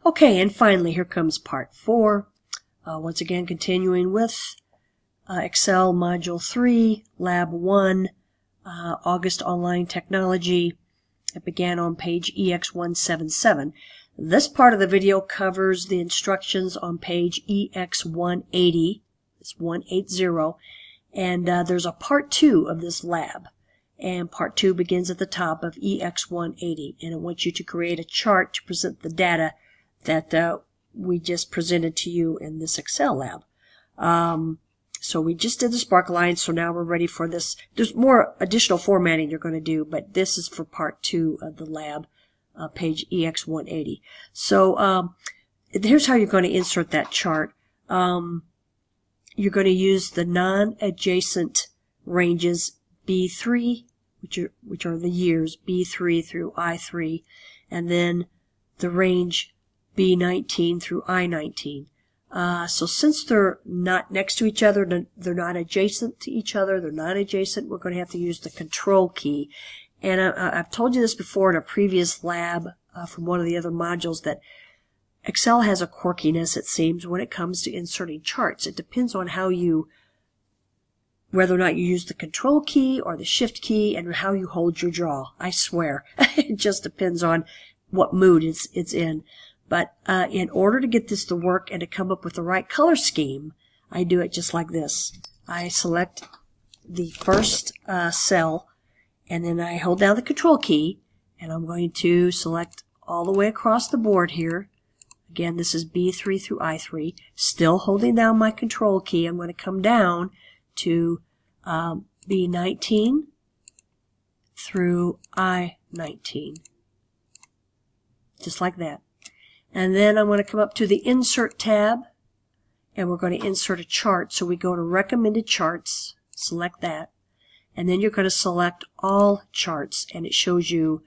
Okay, and finally here comes part 4. Once again continuing with Excel Module 3, Lab 1, August Online Technology. It began on page EX177. This part of the video covers the instructions on page EX180. It's 180. And there's a part 2 of this lab. And part 2 begins at the top of EX180. And it wants you to create a chart to present the data that we just presented to you in this Excel lab. So we just did the sparkline, so now we're ready for this. There's more additional formatting you're going to do, but this is for part 2 of the lab, page EX180. So here's how you're going to insert that chart. You're going to use the non-adjacent ranges B3, which are the years B3 through I3, and then the range B19 through I19. So since they're not next to each other, they're not adjacent to each other, they're not adjacent, we're going to have to use the control key. And I've told you this before in a previous lab from one of the other modules that Excel has a quirkiness, it seems, when it comes to inserting charts. It depends on whether or not you use the control key or the shift key and how you hold your jaw. I swear. It just depends on what mood it's in. But in order to get this to work and to come up with the right color scheme, I do it just like this. I select the first cell, and then I hold down the control key, and I'm going to select all the way across the board here. Again, this is B3 through I3. Still holding down my control key, I'm going to come down to B19 through I19. Just like that. And then I'm going to come up to the Insert tab, and we're going to insert a chart. So we go to Recommended Charts, select that, and then you're going to select All Charts, and it shows you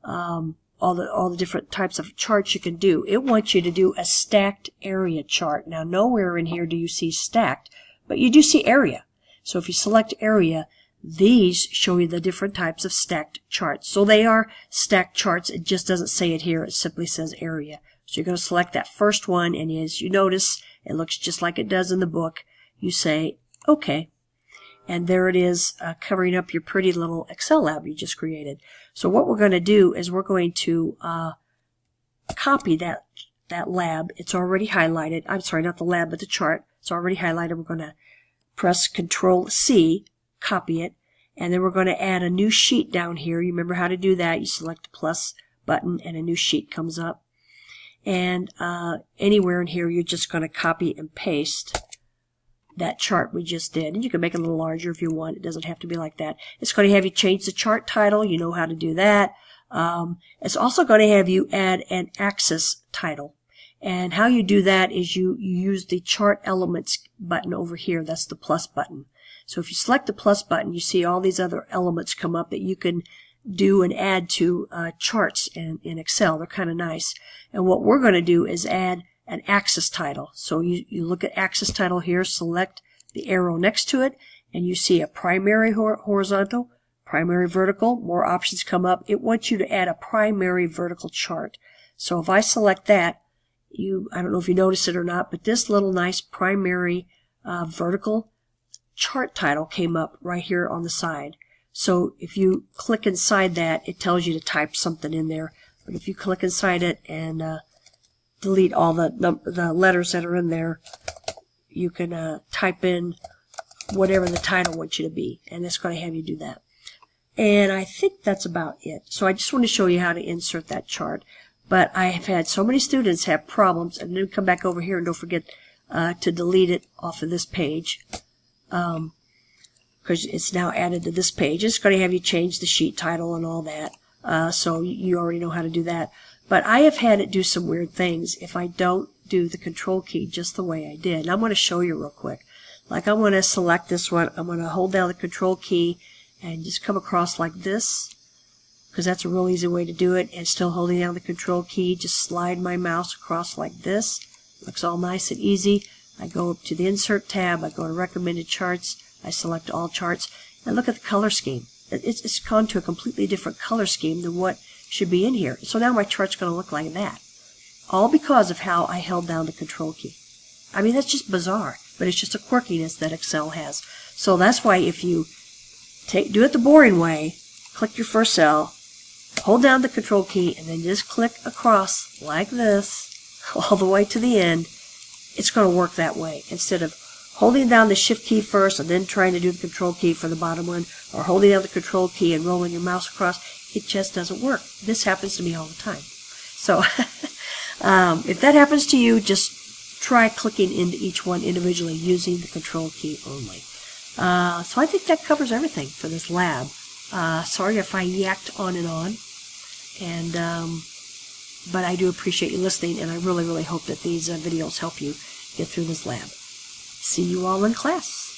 all the different types of charts you can do. It wants you to do a stacked area chart. Now, nowhere in here do you see stacked, but you do see area. So if you select area, these show you the different types of stacked charts. So they are stacked charts. It just doesn't say it here. It simply says area. So you're going to select that first one, and as you notice, it looks just like it does in the book. You say, OK. And there it is, covering up your pretty little Excel lab you just created. So what we're going to do is we're going to copy that lab. It's already highlighted. I'm sorry, not the lab, but the chart. It's already highlighted. We're going to press Control-C, copy it, and then we're going to add a new sheet down here. You remember how to do that. You select the plus button, and a new sheet comes up. And anywhere in here, you're just going to copy and paste that chart we just did. And you can make it a little larger if you want. It doesn't have to be like that. It's going to have you change the chart title. You know how to do that. It's also going to have you add an axis title. And how you do that is you use the Chart Elements button over here. That's the plus button. So if you select the plus button, you see all these other elements come up that you can do and add to charts in Excel. They're kind of nice. And what we're going to do is add an axis title. So you look at axis title here, select the arrow next to it, and you see a primary horizontal, primary vertical. More options come up. It wants you to add a primary vertical chart. So if I select that, I don't know if you noticed it or not, but this little nice primary vertical chart title came up right here on the side. So if you click inside that, it tells you to type something in there. But if you click inside it and delete all the letters that are in there, you can type in whatever the title wants you to be, and it's going to have you do that. And I think that's about it. So I just want to show you how to insert that chart. But I have had so many students have problems, and then come back over here and don't forget to delete it off of this page. Because it's now added to this page. It's going to have you change the sheet title and all that. So you already know how to do that. But I have had it do some weird things if I don't do the control key just the way I did. And I'm going to show you real quick. Like I'm going to select this one. I'm going to hold down the control key and just come across like this, because that's a real easy way to do it. And still holding down the control key, just slide my mouse across like this. Looks all nice and easy. I go up to the Insert tab. I go to Recommended Charts. I select All Charts. And look at the color scheme. It's gone to a completely different color scheme than what should be in here. So now my chart's going to look like that. all because of how I held down the control key. I mean, that's just bizarre, but it's just a quirkiness that Excel has. So that's why if you do it the boring way, click your first cell, hold down the control key, and then just click across like this all the way to the end, it's going to work that way. Instead of holding down the shift key first and then trying to do the control key for the bottom one, or holding down the control key and rolling your mouse across, it just doesn't work. This happens to me all the time. So if that happens to you, just try clicking into each one individually using the control key only. So I think that covers everything for this lab. Sorry if I yacked on and on. But I do appreciate you listening, and I really, really hope that these videos help you get through this lab. See you all in class.